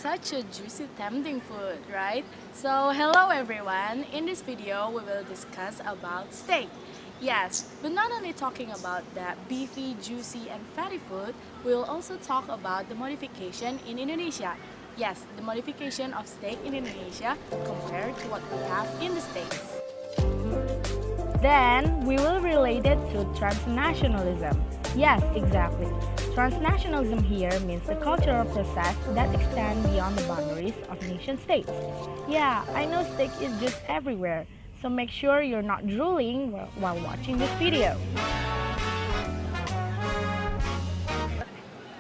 Such a juicy, tempting food, right? So, hello everyone. In this video, we will discuss about steak. Yes, but not only talking about that beefy, juicy, and fatty food, we will also talk about the modification in Indonesia. Yes, the modification of steak in Indonesia compared to what we have in the States. Then, we will relate it to transnationalism. Yes, exactly. Transnationalism here means the cultural process that extends beyond the boundaries of nation states. Yeah, I know steak is just everywhere, so make sure you're not drooling while watching this video.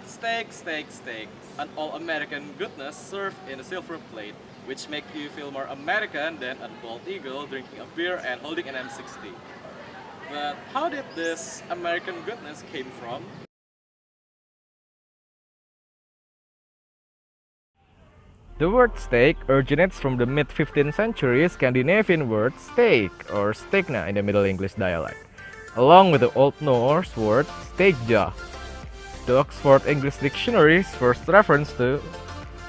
Steak, steak, steak. An all-American goodness served in a silver plate, which makes you feel more American than a bald eagle drinking a beer and holding an M60. But how did this American goodness came from? The word steak originates from the mid-15th century Scandinavian word steak or stegna in the Middle English dialect, along with the Old Norse word stegja. The Oxford English Dictionary's first reference to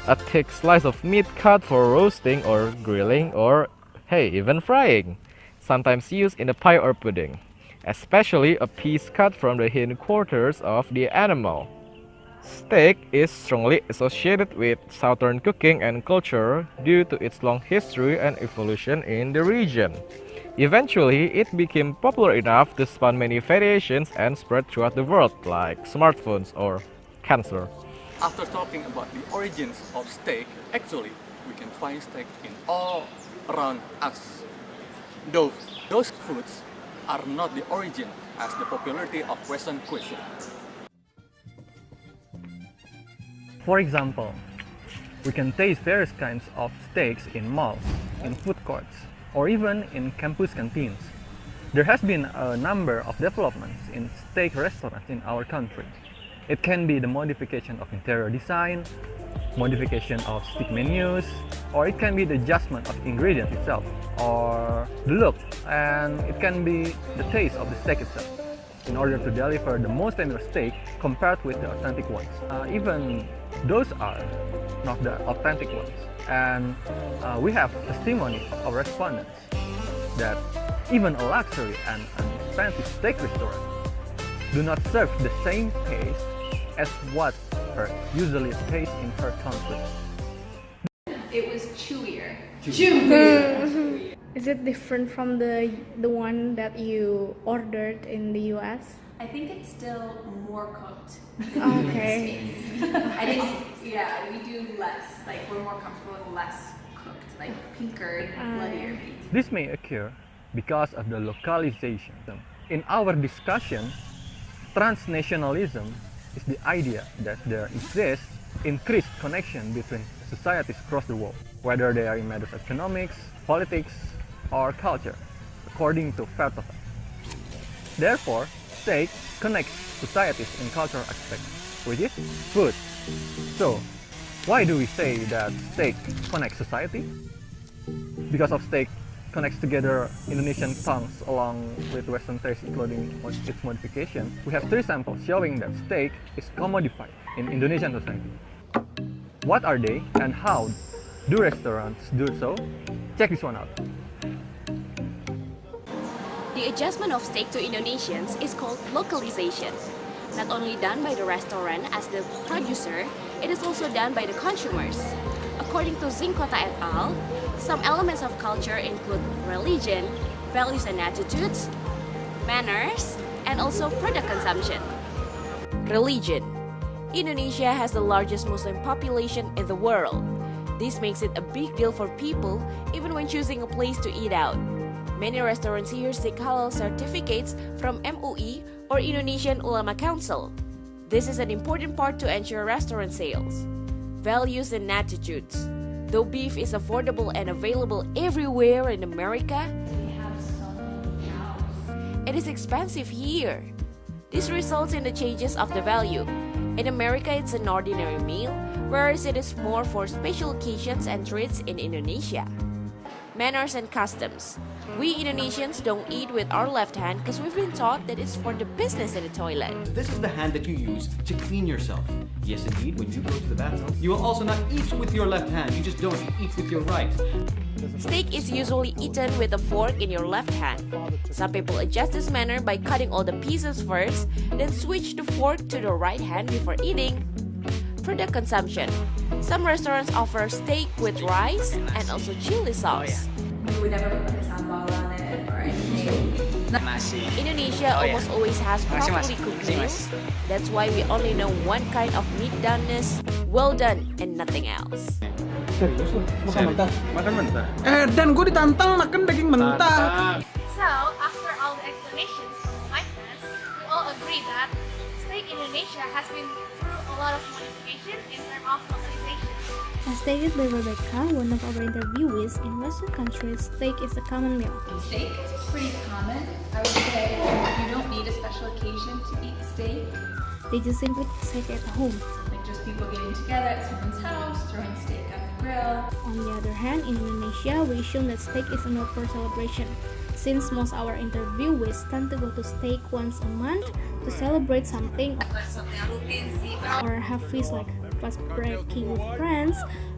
a thick slice of meat cut for roasting or grilling or, hey, even frying, sometimes used in a pie or pudding, especially a piece cut from the hindquarters of the animal. Steak is strongly associated with Southern cooking and culture due to its long history and evolution in the region. Eventually, it became popular enough to span many variations and spread throughout the world, like smartphones or cancer. After talking about the origins of steak, actually, we can find steak in all around us. Though those foods are not the origin as the popularity of Western cuisine. For example, we can taste various kinds of steaks in malls, in food courts, or even in campus canteens. There has been a number of developments in steak restaurants in our country. It can be the modification of interior design, modification of steak menus, or it can be the adjustment of ingredients itself, or the look, and it can be the taste of the steak itself, in order to deliver the most familiar steak compared with the authentic ones. Even those are not the authentic ones. And we have testimony of our respondents that even a luxury and an expensive steak restaurant do not serve the same taste as what her usually tastes in her country. It was chewier. Is it different from the one that you ordered in the US? I think it's still more cooked. Okay. I think, yeah, we do less. Like, we're more comfortable with less cooked, like pinker, bloodier meat. This may occur because of the localization. In our discussion, transnationalism is the idea that there exists increased connection between societies across the world, whether they are in matters of economics, politics, or culture, according to Vertogen. Therefore, steak connects societies in cultural aspects, which is food. So, why do we say that steak connects society? Because of steak connects together Indonesian tongues along with Western tastes, including its modification. We have 3 samples showing that steak is commodified in Indonesian society. What are they and how do restaurants do so? Check this one out. The adjustment of steak to Indonesians is called localization. Not only done by the restaurant as the producer, it is also done by the consumers. According to Zinkota et al., some elements of culture include religion, values and attitudes, manners, and also product consumption. Religion. Indonesia has the largest Muslim population in the world. This makes it a big deal for people even when choosing a place to eat out. Many restaurants here seek halal certificates from MUI or Indonesian Ulama Council. This is an important part to ensure restaurant sales. Values and attitudes. Though beef is affordable and available everywhere in America, it is expensive here. This results in the changes of the value. In America, it's an ordinary meal, whereas it is more for special occasions and treats in Indonesia. Manners and customs. We Indonesians don't eat with our left hand because we've been taught that it's for the business in the toilet. This is the hand that you use to clean yourself. Yes, indeed, when you go to the bathroom, you will also not eat with your left hand. You just don't eat with your right. Steak is usually eaten with a fork in your left hand. Some people adjust this manner by cutting all the pieces first, then switch the fork to the right hand before eating. Product consumption. Some restaurants offer steak with rice and also chili sauce. We would never put like sambal on it or anything. Indonesia almost always has properly cooked meals. That's why we only know one kind of meat doneness, well done, and nothing else. Serius lu? Makan mentah? Makan mentah. Dan gue ditantang makan daging mentah. So, after all the explanations from my friends, we all agree that steak Indonesia has been through a lot of modification in terms of localization. As stated by Rebecca, one of our interviewees, in Western countries, steak is a common meal. Steak is pretty common. I would say you don't need a special occasion to eat steak. They just simply steak at home. Like just people getting together at someone's house, throwing steak on the grill. On the other hand, in Indonesia, we assume that steak is a meal for celebration, since most of our interviewees tend to go to steak once a month to celebrate something or have feasts like fast breaking with friends,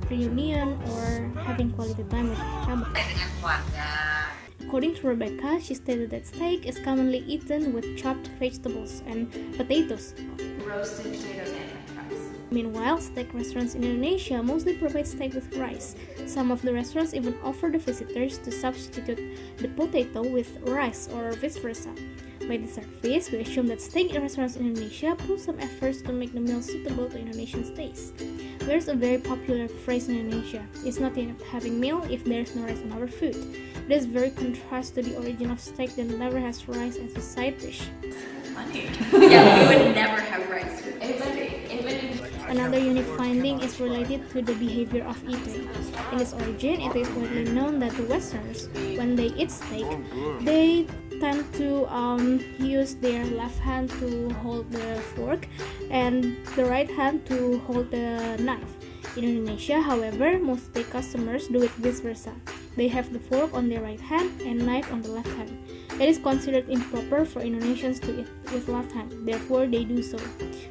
reunion, or having quality time with family. According to Rebecca, she stated that steak is commonly eaten with chopped vegetables and potatoes. Roasted potatoes and french fries. Meanwhile, steak restaurants in Indonesia mostly provide steak with rice. Some of the restaurants even offer the visitors to substitute the potato with rice or vice versa. By the service, we assume that steak restaurants in Indonesia put some efforts to make the meal suitable to Indonesian tastes. There's a very popular phrase in Indonesia: "It's not enough having meal if there's no rice on our food." It is very contrast to the origin of steak that never has rice as a side dish. Funny. Yeah, we would never have rice with steak. Another unique finding is related to the behavior of eating. In its origin, it is widely known that the Westerners, when they eat steak, they tend to use their left hand to hold the fork and the right hand to hold the knife. In Indonesia, however, most steak customers do it vice versa. They have the fork on their right hand and knife on the left hand. It is considered improper for Indonesians to eat with left hand, therefore they do so.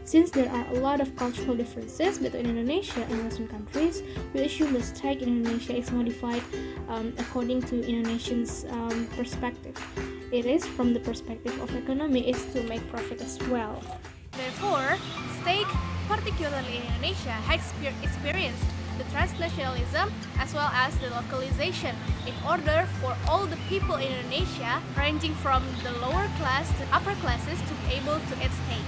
Since there are a lot of cultural differences between Indonesia and Western countries, we assume the steak in Indonesia is modified according to Indonesians' perspective. It is from the perspective of economy is to make profit as well. Therefore, steak, particularly in Indonesia, has experienced the transnationalism as well as the localization in order for all the people in Indonesia, ranging from the lower class to upper classes, to be able to eat steak.